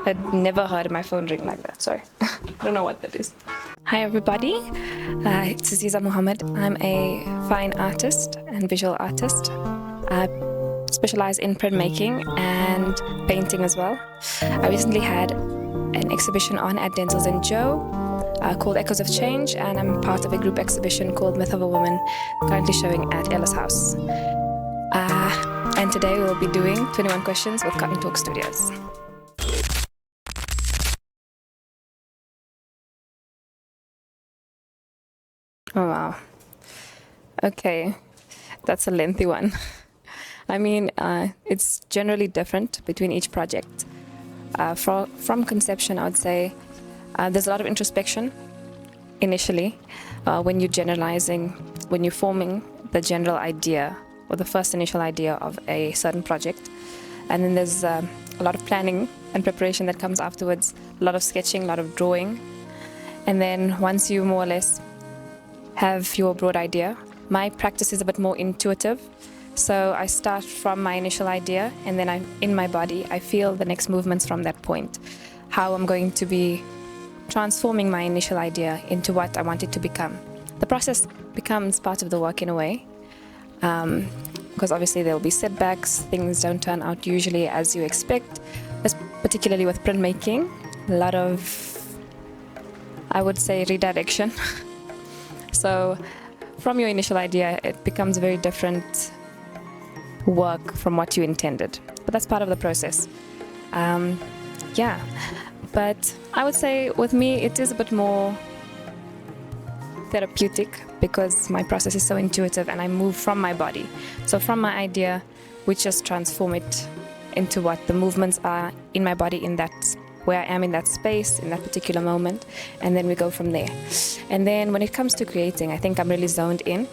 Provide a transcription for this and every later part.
I'd never heard my phone ring like that. Sorry. I don't know what that is. Hi, everybody. It's Azeezah Muhammad. I'm a fine artist and visual artist. I specialize in printmaking and painting as well. I recently had an exhibition on at Denzel's and Joe called Echoes of Change, and I'm part of a group exhibition called Myth of a Woman, currently showing at Ellis House. And today we'll be doing 21 questions with Cottontalk Studios. Oh wow. Okay, that's a lengthy one. I mean, it's generally different between each project. From conception, I would say there's a lot of introspection initially when you're generalizing, when you're forming the general idea or the first initial idea of a certain project. And then there's a lot of planning and preparation that comes afterwards, a lot of sketching, a lot of drawing. And then once you more or less have your broad idea, my practice is a bit more intuitive. So I start from my initial idea, and then in my body, I feel the next movements from that point, how I'm going to be transforming my initial idea into what I want it to become. The process becomes part of the work in a way, because obviously there'll be setbacks, things don't turn out usually as you expect, particularly with printmaking, a lot of, I would say, redirection. So from your initial idea, it becomes very different work from what you intended, but that's part of the process. Yeah, but I would say with me it is a bit more therapeutic because my process is so intuitive and I move from my body. So from my idea, we just transform it into what the movements are in my body, in that where I am in that space, in that particular moment, and then we go from there. And then when it comes to creating, I think I'm really zoned in.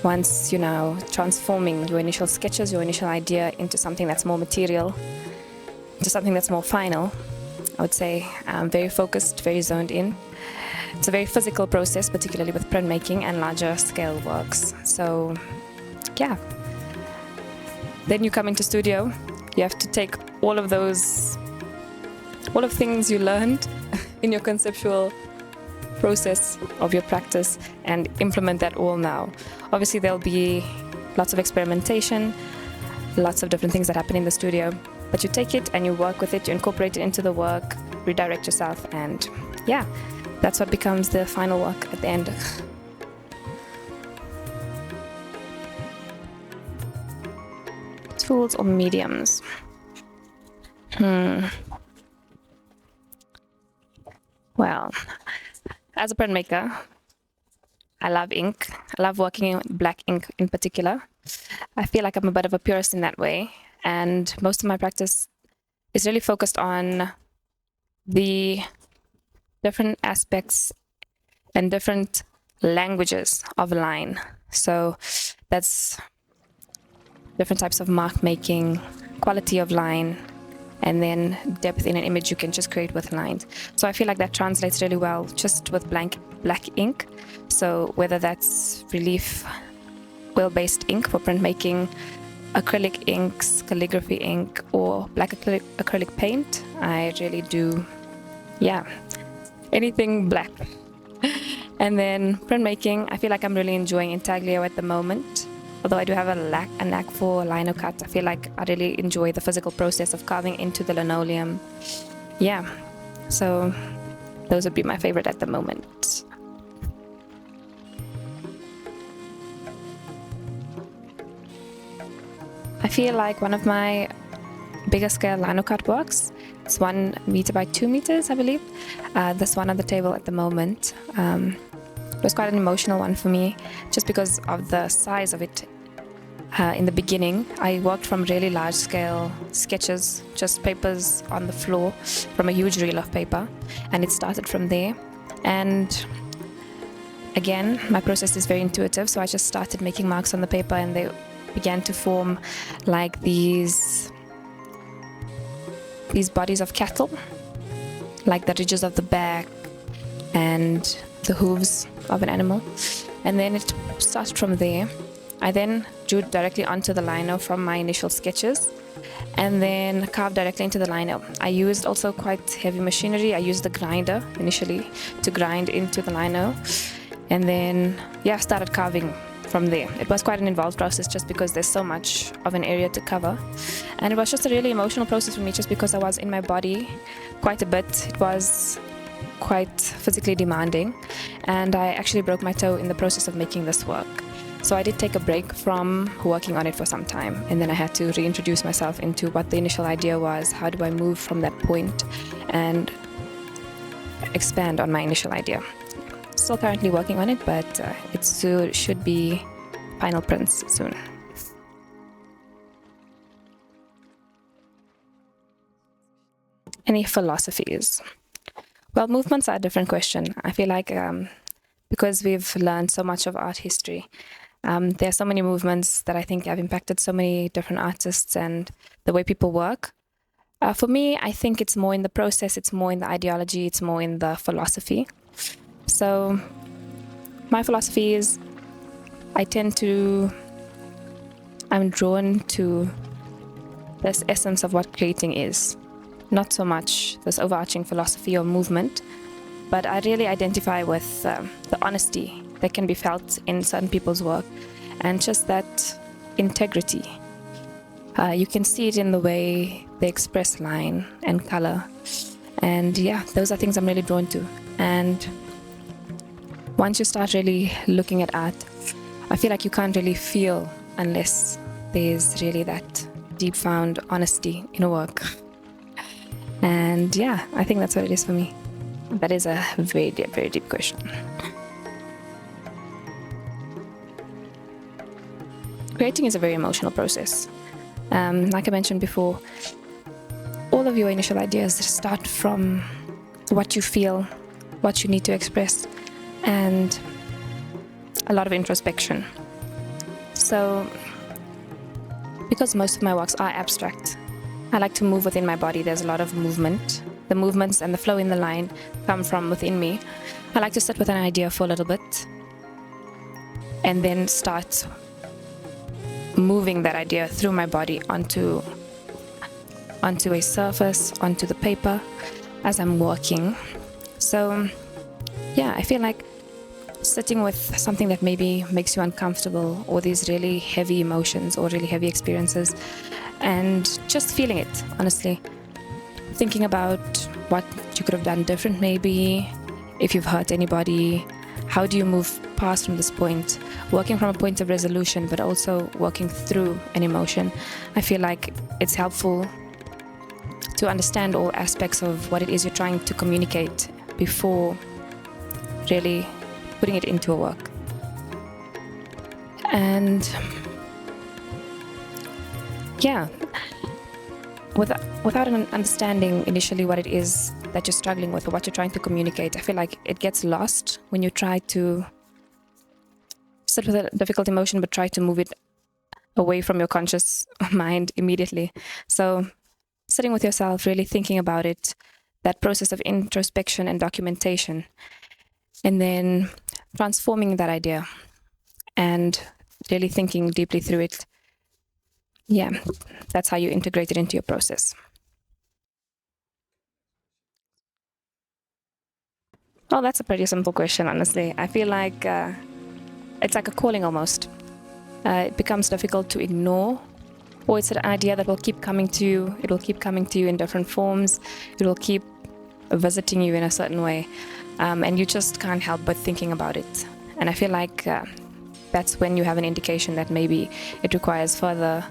Once you're now transforming your initial sketches, your initial idea into something that's more material, into something that's more final, I would say I'm very focused, very zoned in. It's a very physical process, particularly with printmaking and larger scale works. So, yeah. Then you come into studio, you have to take all of things you learned in your conceptual process of your practice and implement that all now. Obviously there'll be lots of experimentation, lots of different things that happen in the studio, but you take it and you work with it, you incorporate it into the work, redirect yourself, and yeah, that's what becomes the final work at the end. Tools or mediums? Well, as a printmaker, I love ink. I love working in black ink in particular. I feel like I'm a bit of a purist in that way, and most of my practice is really focused on the different aspects and different languages of line. So that's different types of mark making, quality of line, and then depth in an image you can just create with lines. So I feel like that translates really well just with black ink. So whether that's relief oil-based ink for printmaking, acrylic inks, calligraphy ink, or black acrylic paint, I really do, yeah, anything black. And then printmaking, I feel like I'm really enjoying intaglio at the moment. Although I do have a knack for lino cut, I feel like I really enjoy the physical process of carving into the linoleum. Yeah, so those would be my favorite at the moment. I feel like one of my bigger scale lino cut works, it's 1 meter by 2 meters, I believe. This one on the table at the moment. It was quite an emotional one for me, just because of the size of it. In the beginning, I worked from really large scale sketches, just papers on the floor from a huge reel of paper, and it started from there. And again, my process is very intuitive, so I just started making marks on the paper, and they began to form like these bodies of cattle, like the ridges of the back and the hooves of an animal. And then it started from there. I then drew directly onto the lino from my initial sketches, and then carve directly into the lino. I used also quite heavy machinery. I used the grinder initially to grind into the lino, and then started carving from there. It was quite an involved process just because there's so much of an area to cover, and it was just a really emotional process for me just because I was in my body quite a bit. It was quite physically demanding, and I actually broke my toe in the process of making this work. So I did take a break from working on it for some time, and then I had to reintroduce myself into what the initial idea was. How do I move from that point and expand on my initial idea? Still currently working on it, but it should be final prints soon. Any philosophies? Well, movements are a different question. I feel like because we've learned so much of art history, there are so many movements that I think have impacted so many different artists and the way people work. For me, I think it's more in the process, it's more in the ideology, it's more in the philosophy. So my philosophy is I'm drawn to this essence of what creating is. Not so much this overarching philosophy or movement, but I really identify with the honesty that can be felt in certain people's work, and just that integrity. You can see it in the way they express line and color, and those are things I'm really drawn to. And once you start really looking at art, I feel like you can't really feel unless there's really that deep found honesty in a work. And I think that's what it is for me. That is a very deep question. Creating is a very emotional process. Like I mentioned before, all of your initial ideas start from what you feel, what you need to express, and a lot of introspection. So, because most of my works are abstract, I like to move within my body. There's a lot of movement. The movements and the flow in the line come from within me. I like to sit with an idea for a little bit and then start moving that idea through my body onto a surface, onto the paper as I'm working. So I feel like sitting with something that maybe makes you uncomfortable, or these really heavy emotions or really heavy experiences, and just feeling it, honestly. Thinking about what you could have done different, maybe, if you've hurt anybody. How do you move past from this point? Working from a point of resolution, but also working through an emotion. I feel like it's helpful to understand all aspects of what it is you're trying to communicate before really putting it into a work. And without an understanding initially what it is that you're struggling with or what you're trying to communicate, I feel like it gets lost when you try to sit with a difficult emotion but try to move it away from your conscious mind immediately. So sitting with yourself, really thinking about it, that process of introspection and documentation, and then transforming that idea and really thinking deeply through it. That's how you integrate it into your process. Well, that's a pretty simple question, honestly. I feel like it's like a calling almost. It becomes difficult to ignore, or it's an idea that will keep coming to you. It will keep coming to you in different forms. It will keep visiting you in a certain way. And you just can't help but thinking about it. And I feel like that's when you have an indication that maybe it requires further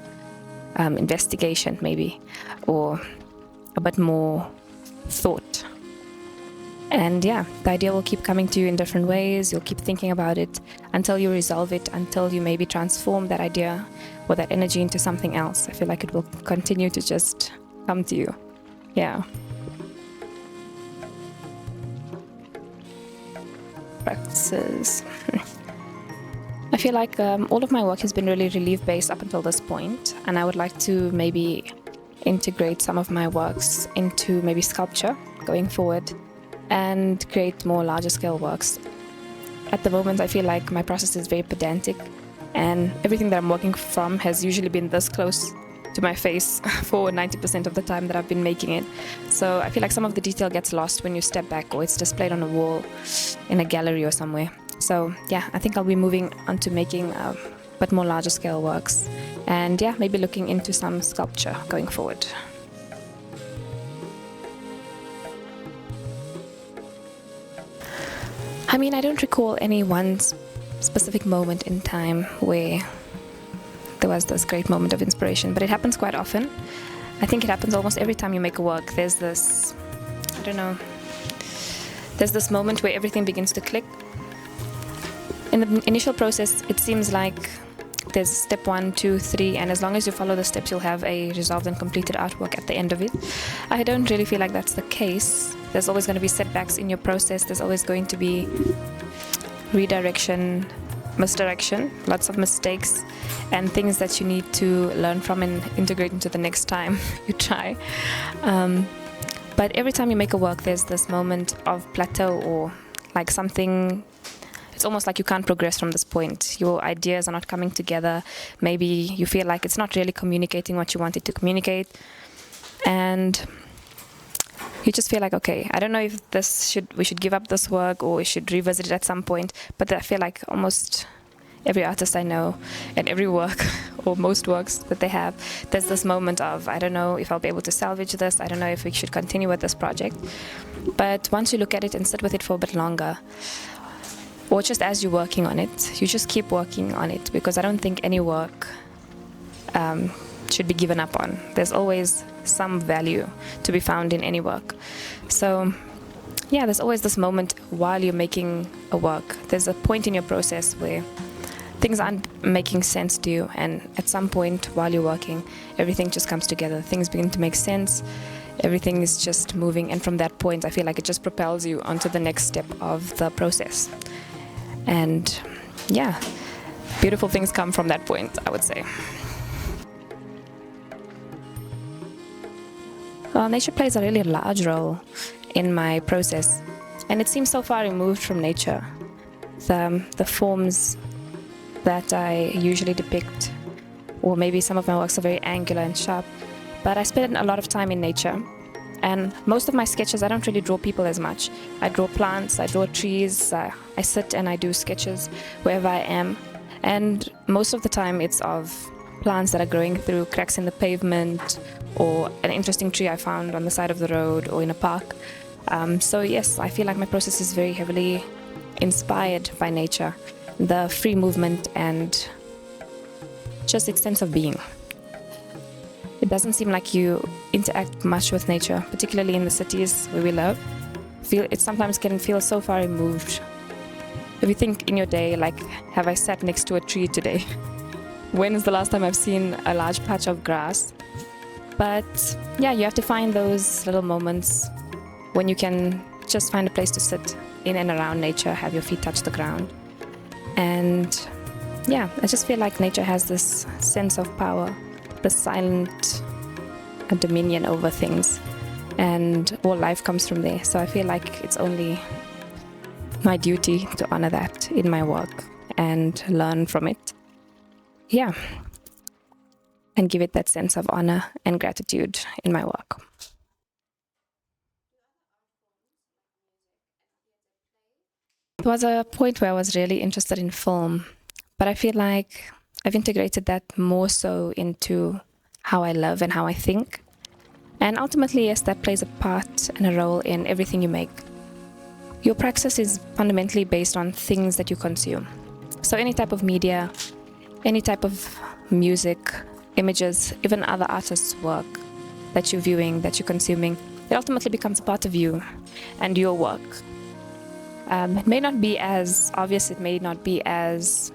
investigation, maybe, or a bit more thought. And the idea will keep coming to you in different ways. You'll keep thinking about it until you resolve it, until you maybe transform that idea or that energy into something else. I feel like it will continue to just come to you. Practices. I feel like all of my work has been really relief-based up until this point, and I would like to maybe integrate some of my works into maybe sculpture going forward and create more larger scale works. At the moment, I feel like my process is very pedantic, and everything that I'm working from has usually been this close to my face for 90% of the time that I've been making it. So I feel like some of the detail gets lost when you step back, or it's displayed on a wall in a gallery or somewhere. So yeah, I think I'll be moving on to making but more larger scale works, and yeah, maybe looking into some sculpture going forward. I mean, I don't recall any one specific moment in time where there was this great moment of inspiration, but it happens quite often. I think it happens almost every time you make a work. There's this, I don't know, there's this moment where everything begins to click. In the initial process, it seems like there's step 1, 2, 3, and as long as you follow the steps, you'll have a resolved and completed artwork at the end of it. I don't really feel like that's the case. There's always going to be setbacks in your process. There's always going to be redirection, misdirection, lots of mistakes, and things that you need to learn from and integrate into the next time you try. But every time you make a work, there's this moment of plateau, or like something. It's almost like you can't progress from this point. Your ideas are not coming together. Maybe you feel like it's not really communicating what you wanted to communicate. And you just feel like, okay, I don't know if we should give up this work, or we should revisit it at some point. But I feel like almost every artist I know, and every work, or most works that they have, there's this moment of, I don't know if I'll be able to salvage this. I don't know if we should continue with this project. But once you look at it and sit with it for a bit longer, or just as you're working on it, you just keep working on it, because I don't think any work should be given up on. There's always some value to be found in any work. So yeah, there's always this moment while you're making a work. There's a point in your process where things aren't making sense to you, and at some point while you're working, everything just comes together. Things begin to make sense. Everything is just moving, and from that point, I feel like it just propels you onto the next step of the process. And yeah, beautiful things come from that point, I would say. Well, nature plays a really large role in my process, and it seems so far removed from nature. The forms that I usually depict, or maybe some of my works are very angular and sharp, but I spend a lot of time in nature. And most of my sketches, I don't really draw people as much. I draw plants, I draw trees, I sit and I do sketches wherever I am. And most of the time it's of plants that are growing through cracks in the pavement, or an interesting tree I found on the side of the road or in a park. So yes, I feel like my process is very heavily inspired by nature, the free movement and just its sense of being. It doesn't seem like you interact much with nature, particularly in the cities where we live. It sometimes can feel so far removed. If you think in your day, like, have I sat next to a tree today? When is the last time I've seen a large patch of grass? But yeah, you have to find those little moments when you can just find a place to sit in and around nature, have your feet touch the ground. And yeah, I just feel like nature has this sense of power, the silent dominion over things, and all life comes from there. So I feel like it's only my duty to honor that in my work and learn from it. Yeah, and give it that sense of honor and gratitude in my work. There was a point where I was really interested in film, but I feel like I've integrated that more so into how I live and how I think. And ultimately, yes, that plays a part and a role in everything you make. Your praxis is fundamentally based on things that you consume. So any type of media, any type of music, images, even other artists' work that you're viewing, that you're consuming, it ultimately becomes a part of you and your work. It may not be as obvious, it may not be as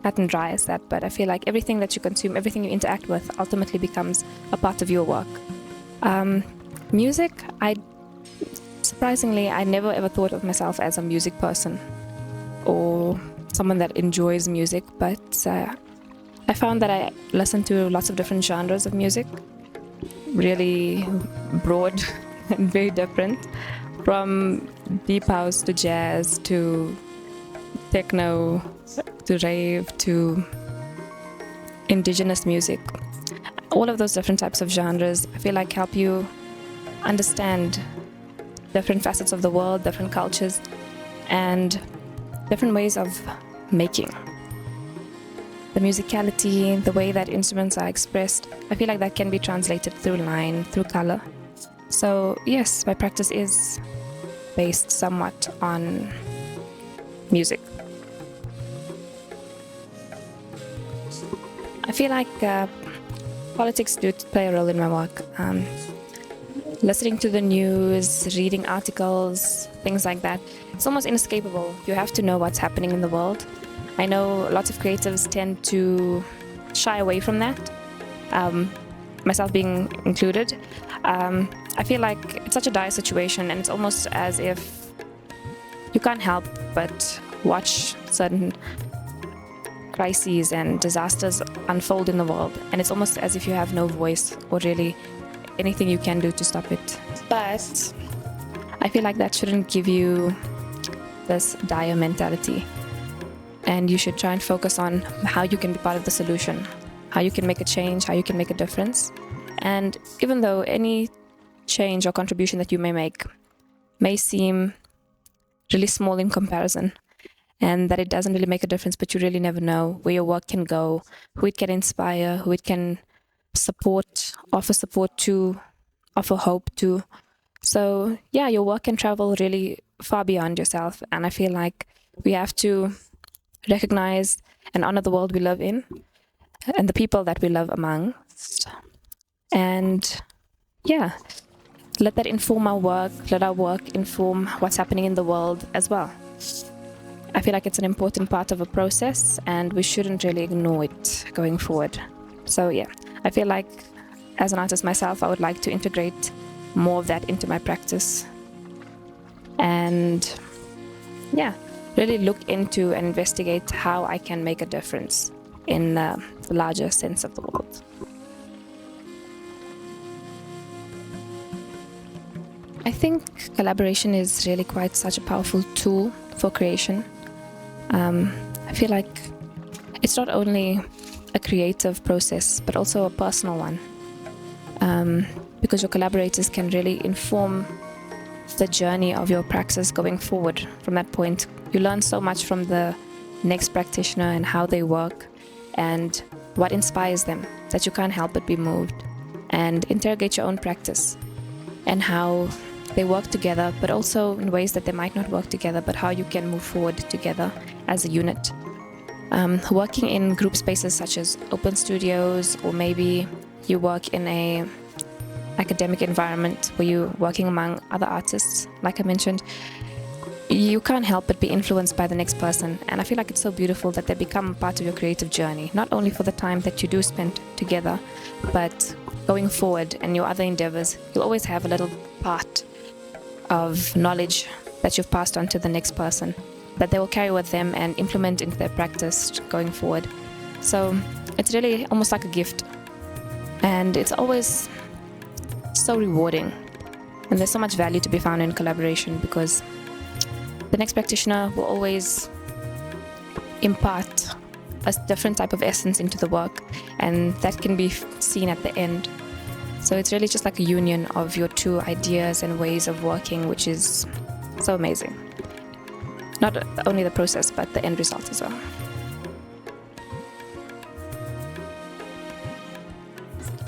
cut and dry as that, but I feel like everything that you consume, everything you interact with, ultimately becomes a part of your work. Music, surprisingly, I never ever thought of myself as a music person or someone that enjoys music, but I found that I listen to lots of different genres of music, really broad and very different, from deep house to jazz to techno to rave to indigenous music. all of those different types of genres, I feel like, help you understand different facets of the world, different cultures, and different ways of making. The musicality, the way that instruments are expressed, I feel like that can be translated through line, through color. So yes, my practice is based somewhat on music. I feel like politics do play a role in my work. Listening to the news, reading articles, things like that, it's almost inescapable. You have to know what's happening in the world. I know lots of creatives tend to shy away from that, myself being included. I feel like it's such a dire situation, and it's almost as if you can't help but watch certain crises and disasters unfold in the world, and it's almost as if you have no voice or really anything you can do to stop it. But I feel like that shouldn't give you this dire mentality, and you should try and focus on how you can be part of the solution, how you can make a change, how you can make a difference. And even though any change or contribution that you may make may seem really small in comparison, and that it doesn't really make a difference, but you really never know where your work can go, who it can inspire, who it can support, offer support to, offer hope to. So yeah, your work can travel really far beyond yourself, and I feel like we have to recognize and honor the world we live in and the people that we live amongst, and yeah, let that inform our work, let our work inform what's happening in the world as well. I feel like it's an important part of a process, and we shouldn't really ignore it going forward. So yeah, I feel like as an artist myself, I would like to integrate more of that into my practice, and yeah, really look into and investigate how I can make a difference in the larger sense of the world. I think collaboration is really quite such a powerful tool for creation. I feel like it's not only a creative process, but also a personal one, because your collaborators can really inform the journey of your practice going forward. From that point, you learn so much from the next practitioner and how they work and what inspires them, that you can't help but be moved, and interrogate your own practice and how they work together, but also in ways that they might not work together, but how you can move forward together as a unit. Working in group spaces such as open studios, or maybe you work in a academic environment where you're working among other artists, like I mentioned, you can't help but be influenced by the next person. And I feel like it's so beautiful that they become part of your creative journey, not only for the time that you do spend together, but going forward in your other endeavors, you'll always have a little part of knowledge that you've passed on to the next person that they will carry with them and implement into their practice going forward. So it's really almost like a gift, and it's always so rewarding, and there's so much value to be found in collaboration, because the next practitioner will always impart a different type of essence into the work, and that can be seen at the end. So it's really just like a union of your two ideas and ways of working, which is so amazing. Not only the process, but the end result as well.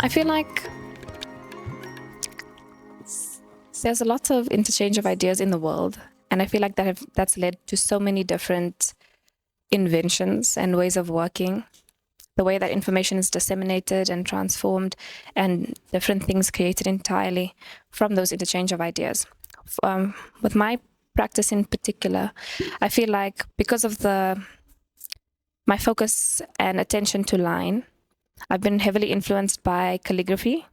I feel like there's a lot of interchange of ideas in the world, and I feel like that's led to so many different inventions and ways of working. The way that information is disseminated and transformed, and different things created entirely from those interchange of ideas. With my practice in particular, I feel like because of my focus and attention to line, I've been heavily influenced by calligraphy,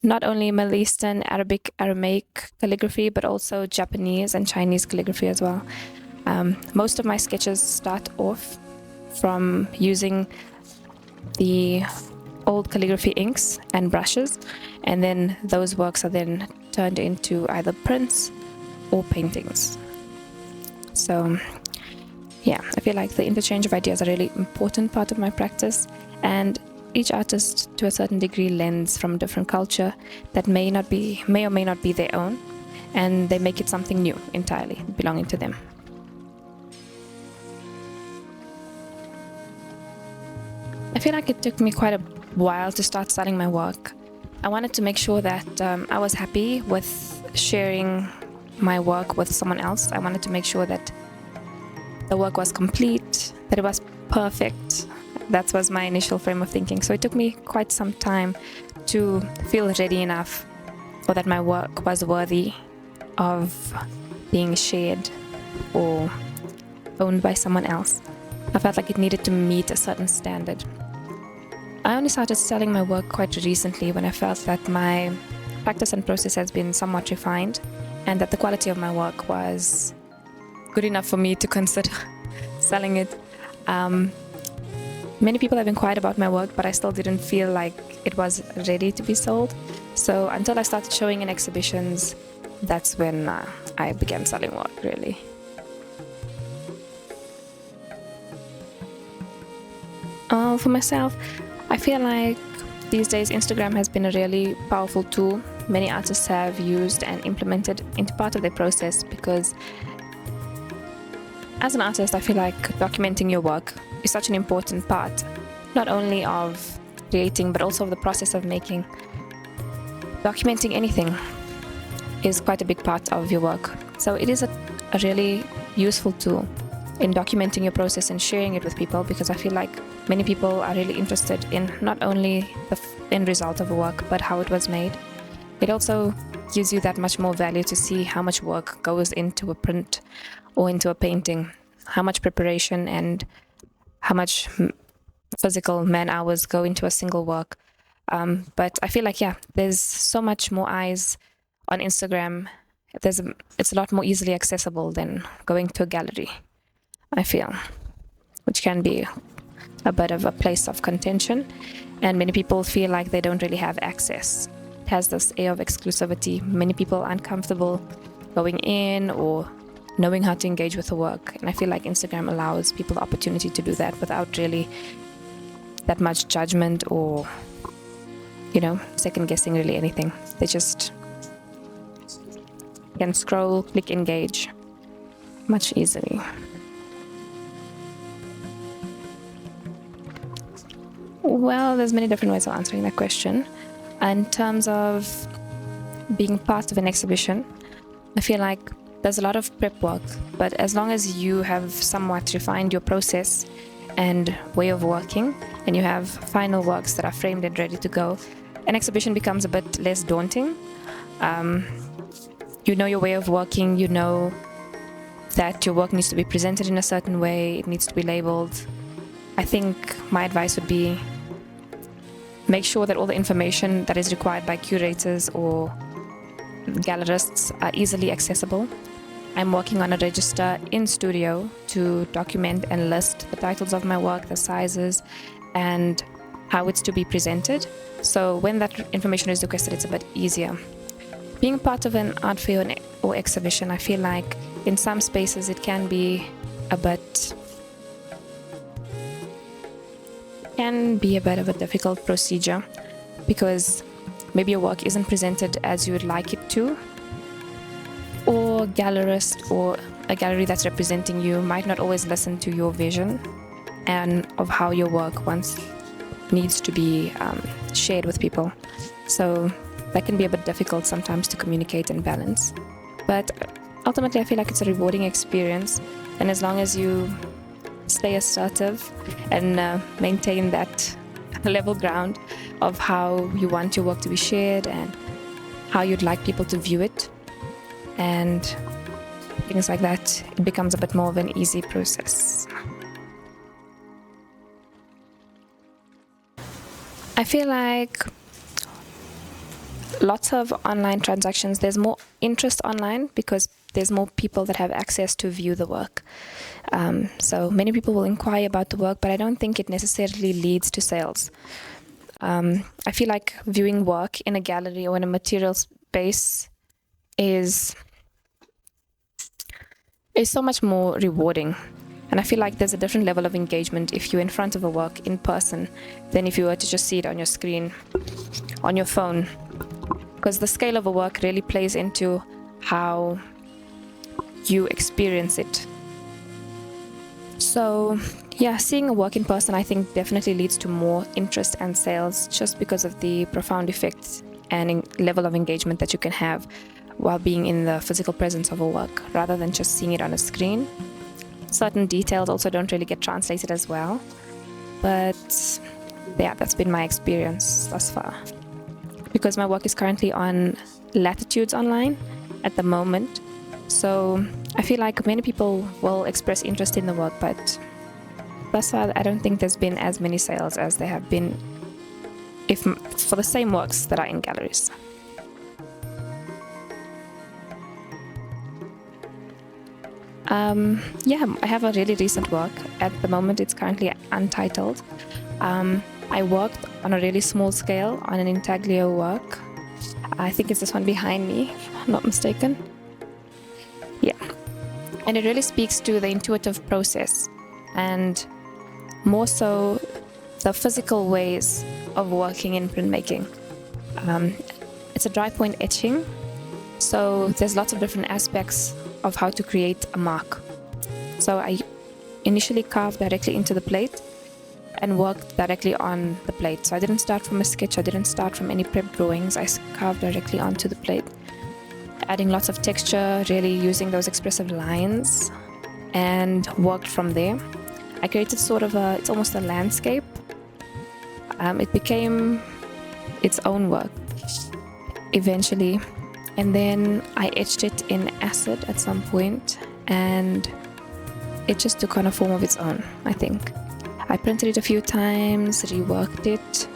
not only Middle Eastern, Arabic, Aramaic calligraphy, but also Japanese and Chinese calligraphy as well. Most of my sketches start off from using the old calligraphy inks and brushes, and then those works are then turned into either prints or paintings. So yeah, I feel like the interchange of ideas are a really important part of my practice, and each artist, to a certain degree, lends from a different culture that may or may not be their own, and they make it something new entirely, belonging to them. I feel like it took me quite a while to start selling my work. I wanted to make sure that I was happy with sharing my work with someone else. I wanted to make sure that the work was complete, that it was perfect. That was my initial frame of thinking. So it took me quite some time to feel ready enough, or that my work was worthy of being shared or owned by someone else. I felt like it needed to meet a certain standard. I only started selling my work quite recently, when I felt that my practice and process has been somewhat refined, and that the quality of my work was good enough for me to consider selling it. Many people have inquired about my work, but I still didn't feel like it was ready to be sold. So until I started showing in exhibitions, that's when I began selling work, really. For myself, I feel like these days Instagram has been a really powerful tool many artists have used and implemented into part of their process, because as an artist, I feel like documenting your work is such an important part, not only of creating, but also of the process of making. Documenting anything is quite a big part of your work. So it is a really useful tool in documenting your process and sharing it with people, because I feel like many people are really interested in not only the end result of a work, but how it was made. It also gives you that much more value to see how much work goes into a print or into a painting, how much preparation and how much physical man hours go into a single work. But I feel like, there's so much more eyes on Instagram. It's a lot more easily accessible than going to a gallery, I feel, which can be a bit of a place of contention, and many people feel like they don't really have access. It has this air of exclusivity. Many people aren't comfortable going in or knowing how to engage with the work, and I feel like Instagram allows people the opportunity to do that without really that much judgment or, second guessing really anything. They just can scroll, click engage much easily. Well, there's many different ways of answering that question. In terms of being part of an exhibition, I feel like there's a lot of prep work, but as long as you have somewhat refined your process and way of working, and you have final works that are framed and ready to go, an exhibition becomes a bit less daunting. You know your way of working, you know that your work needs to be presented in a certain way, it needs to be labeled. I think my advice would be, make sure that all the information that is required by curators or gallerists are easily accessible. I'm working on a register in studio to document and list the titles of my work, the sizes, and how it's to be presented. So when that information is requested, it's a bit easier. Being part of an art fair or exhibition, I feel like in some spaces it can be a bit of a difficult procedure, because maybe your work isn't presented as you would like it to, or gallerist or a gallery that's representing you might not always listen to your vision and of how your work once needs to be shared with people. So that can be a bit difficult sometimes to communicate and balance. But ultimately, I feel like it's a rewarding experience, and as long as you stay assertive and maintain that level ground of how you want your work to be shared and how you'd like people to view it and things like that, it becomes a bit more of an easy process. I feel like lots of online transactions, there's more interest online because there's more people that have access to view the work. So many people will inquire about the work, but I don't think it necessarily leads to sales. I feel like viewing work in a gallery or in a material space is so much more rewarding. And I feel like there's a different level of engagement if you're in front of a work in person than if you were to just see it on your screen, on your phone. Because the scale of a work really plays into how you experience it. So yeah, seeing a work in person, I think, definitely leads to more interest and sales, just because of the profound effect and level of engagement that you can have while being in the physical presence of a work, rather than just seeing it on a screen. Certain details also don't really get translated as well. But yeah, that's been my experience thus far. Because my work is currently on latitudes online at the moment, so I feel like many people will express interest in the work, but thus far I don't think there's been as many sales as there have been for the same works that are in galleries. Yeah, I have a really recent work. At the moment, it's currently untitled. I worked on a really small scale on an intaglio work. I think it's this one behind me, if I'm not mistaken. Yeah. And it really speaks to the intuitive process, and more so the physical ways of working in printmaking. It's a dry point etching, so there's lots of different aspects of how to create a mark. So I initially carved directly into the plate and worked directly on the plate. So I didn't start from a sketch, I didn't start from any prep drawings, I carved directly onto the plate, adding lots of texture, really using those expressive lines, and worked from there. I created sort of it's almost a landscape. It became its own work eventually. And then I etched it in acid at some point, and it just took on a form of its own, I think. I printed it a few times, reworked it,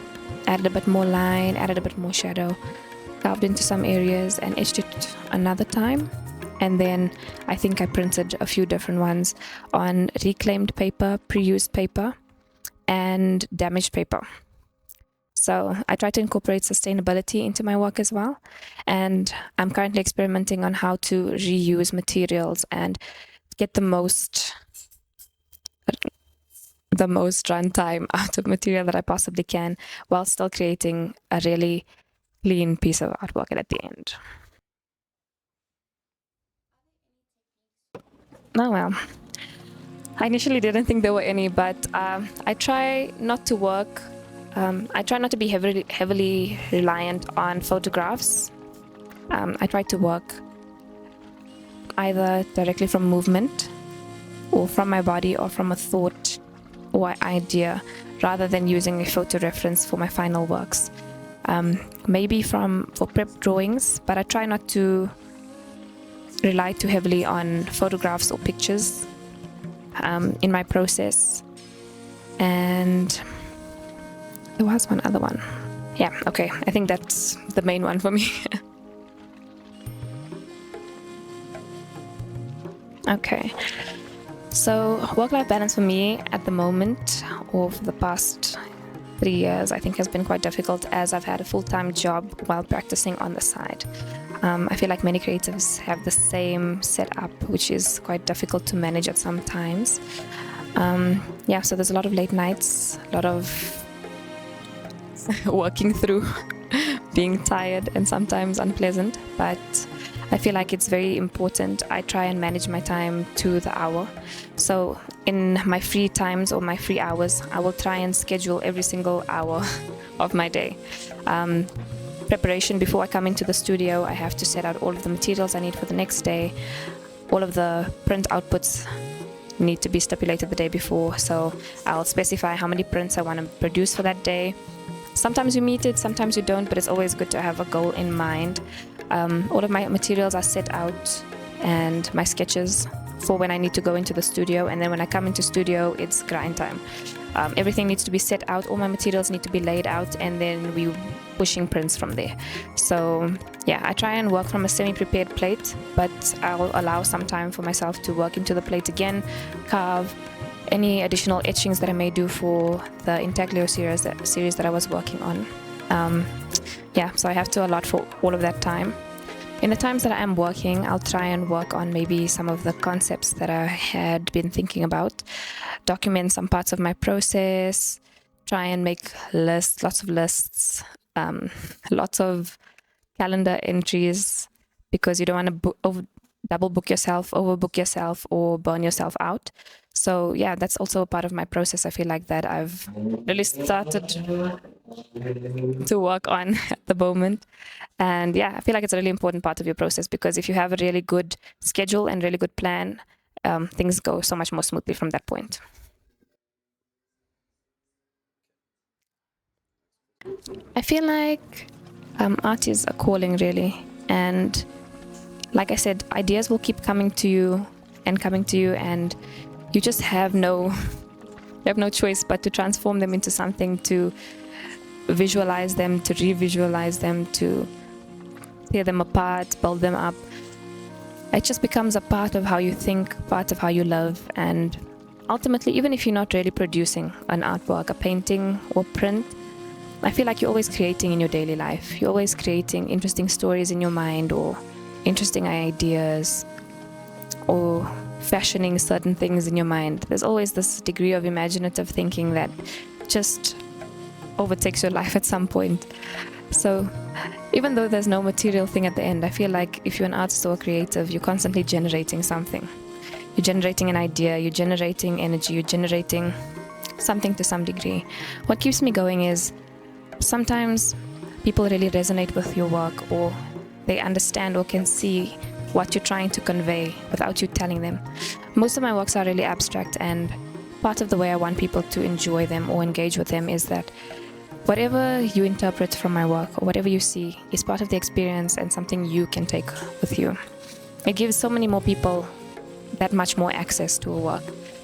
added a bit more line, added a bit more shadow, carved into some areas, and etched it another time. And then I think I printed a few different ones on reclaimed paper, pre-used paper, and damaged paper. So I try to incorporate sustainability into my work as well. And I'm currently experimenting on how to reuse materials and get the most runtime out of material that I possibly can, while still creating a really clean piece of artwork at the end. Oh well. I initially didn't think there were any, but I try not to work. I try not to be heavily reliant on photographs. I try to work either directly from movement, or from my body, or from a thought or idea, rather than using a photo reference for my final works. Maybe for prep drawings, but I try not to rely too heavily on photographs or pictures in my process. And there was one other one. Yeah, okay, I think that's the main one for me. Okay, so work-life balance for me at the moment, or for the past 3 years, I think has been quite difficult, as I've had a full-time job while practicing on the side. I feel like many creatives have the same setup, which is quite difficult to manage at some times. Yeah, so there's a lot of late nights, a lot of working through being tired and sometimes unpleasant, but I feel like it's very important I try and manage my time to the hour. So in my free times or my free hours, I will try and schedule every single hour of my day. Preparation before I come into the studio, I have to set out all of the materials I need for the next day. All of the print outputs need to be stipulated the day before, so I'll specify how many prints I want to produce for that day. Sometimes you meet it, sometimes you don't, but it's always good to have a goal in mind. All of my materials are set out, and my sketches for when I need to go into the studio, and then when I come into studio, it's grind time. Everything needs to be set out, all my materials need to be laid out, and then we pushing prints from there. So yeah, I try and work from a semi-prepared plate, but I'll allow some time for myself to work into the plate again, carve any additional etchings that I may do for the intaglio series that I was working on. Yeah, so I have to allot for all of that time. in the times that I am working, I'll try and work on maybe some of the concepts that I had been thinking about, document some parts of my process, try and make lists, lots of lists, lots of calendar entries, because you don't want to double book yourself, overbook yourself, or burn yourself out. So yeah, that's also a part of my process. I feel like that I've really started to work on at the moment. And yeah, I feel like it's a really important part of your process, because if you have a really good schedule and really good plan, things go so much more smoothly from that point. I feel like art is a calling, really. And like I said, ideas will keep coming to you, and you just have no choice but to transform them into something, to visualize them, to revisualize them, to tear them apart, build them up. It just becomes a part of how you think, part of how you love. And ultimately, even if you're not really producing an artwork, a painting or print, I feel like you're always creating in your daily life. You're always creating interesting stories in your mind, or interesting ideas, or fashioning certain things in your mind. There's always this degree of imaginative thinking that just overtakes your life at some point. So even though there's no material thing at the end, I feel like if you're an artist or a creative, you're constantly generating something. You're generating an idea, you're generating energy, you're generating something to some degree. What keeps me going is sometimes people really resonate with your work, or they understand or can see what you're trying to convey without you telling them. Most of my works are really abstract, and part of the way I want people to enjoy them or engage with them is that whatever you interpret from my work, or whatever you see, is part of the experience and something you can take with you. It gives so many more people that much more access to a work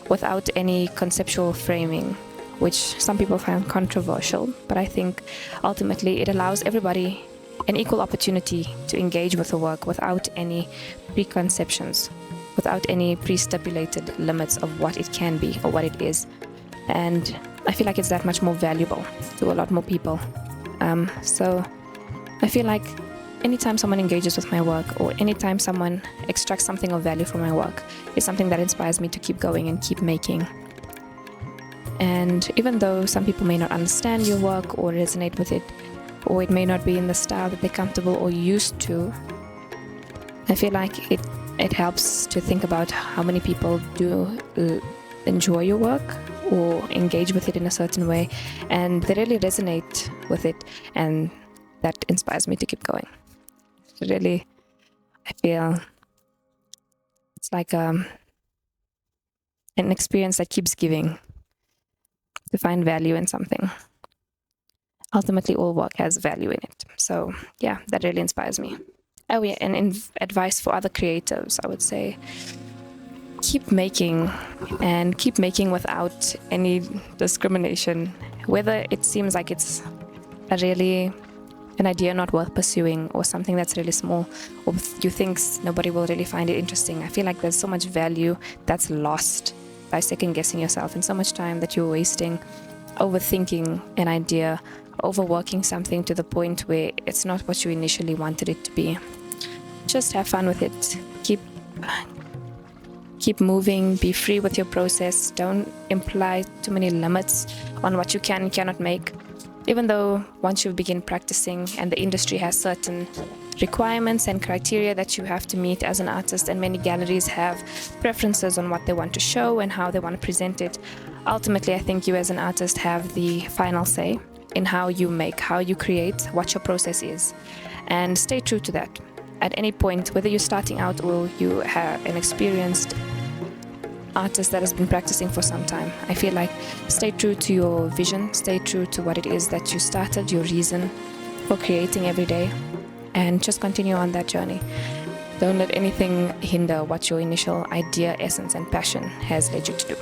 without any conceptual framing, which some people find controversial, but I think ultimately it allows everybody an equal opportunity to engage with the work without any preconceptions, without any pre-stipulated limits of what it can be or what it is. And I feel like it's that much more valuable to a lot more people. So I feel like anytime someone engages with my work, or anytime someone extracts something of value from my work, is something that inspires me to keep going and keep making. And even though some people may not understand your work or resonate with it, or it may not be in the style that they're comfortable or used to, I feel like it helps to think about how many people do enjoy your work or engage with it in a certain way, and they really resonate with it, and that inspires me to keep going. Really, I feel it's like an experience that keeps giving, to find value in something. Ultimately, all work has value in it. So yeah, that really inspires me. Oh yeah, and advice for other creatives, I would say, keep making, and keep making without any discrimination. Whether it seems like it's an idea not worth pursuing, or something that's really small, or you think nobody will really find it interesting, I feel like there's so much value that's lost by second guessing yourself, and so much time that you're wasting overthinking an idea, overworking something to the point where it's not what you initially wanted it to be. Just have fun with it. Keep moving, be free with your process. Don't imply too many limits on what you can and cannot make. Even though once you begin practicing and the industry has certain requirements and criteria that you have to meet as an artist, and many galleries have preferences on what they want to show and how they want to present it, ultimately I think you as an artist have the final say in how you make, how you create, what your process is. And stay true to that. At any point, whether you're starting out or you have an experienced artist that has been practicing for some time, I feel like stay true to your vision, stay true to what it is that you started, your reason for creating every day, and just continue on that journey. Don't let anything hinder what your initial idea, essence, and passion has led you to do.